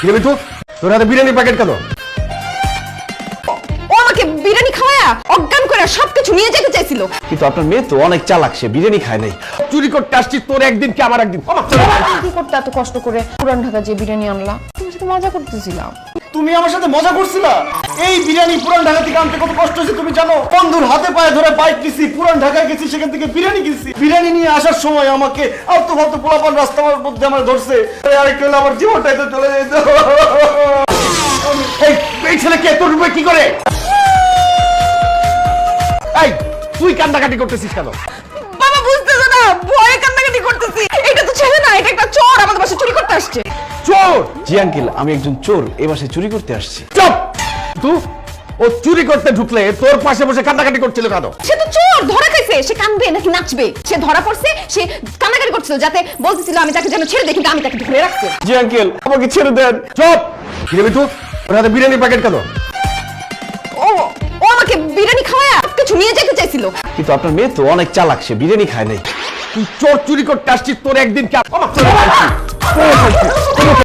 মিঠু, তোর হাতে বিরিয়ানির প্যাকেট কেন? ও আমাকে বিরিয়ানি খাওয়ায়া অজ্ঞান করে সবকিছু নিয়ে যেতে চাইছিল। কিন্তু আপনার মেয়ে তো অনেক চালাক, সে বিরিয়ানি খায় নাই। চুরি করতে আসছিস, তোর একদিন কি আমার একদিন। কি করতে এত কষ্ট করে পুরান ঢাকা যে বিরিয়ানি আনলা? তোমার সাথে মজা করতেছিলাম। তুমি আমার সাথে মজা করছিলা? এই বিরিয়ানি পুরান ঢাকা থেকে আনতে কত কষ্ট হয়েছে তুমি জানো? বন্ধুর হাতে পায়ে ধরে বাইক নিছি, পুরান ঢাকায় গেছি, সেখান থেকে বিরিয়ানি কিনছি। বিরিয়ানি নিয়ে আসার সময় আমাকে আলতু ফালতু পোলাপান রাস্তার মধ্যে আমার ধরছে। আরেকটা হলে আমার জীবনটাই তো চলে যেত। এই ছেলে কে, তোর রুমে কি করে? এই তুই কান্দাকাটি করতেছিস কেন? বাবা বুঝতেছো না, ভয়ে কান্নাকাটি করতেছি। এটা তো ছেলে না, এটা একটা চোর আমাদের বাসায় চুরি করতে আসছে। চোর? জি আঙ্কেল, আমি একজন চোর, এই বাসায় চুরি করতে আসছি। চুপ! তুই ও চুরি করতে ঢুকলে তোর পাশে বসে কান্দাকাটি করছিল কেন? সে তো চোর, ধরা খাইছে। সে কাঁদবে নাকি নাচবে? সে ধরা পড়ছে, সে কান্নাকাটি করছিল, যাতে বলতেছিল আমি তাকে যেন ছেড়ে দিই, কিন্তু আমি তাকে ধরে রাখছি। জি আঙ্কেল, আমাকে ছেড়ে দেন। চুপ! মিঠু, তোর হাতে বিরিয়ানির প্যাকেট কেন? ও ও আমাকে বিরিয়ানি খাওয়ায়া কিছু নিয়ে যেতে চাইছিল। কিন্তু আপনার মেয়ে তো অনেক চালাক, সে বিরিয়ানি খায় নাই। তুই চোর চুরি করতে আসছিস, তোর একদিন কি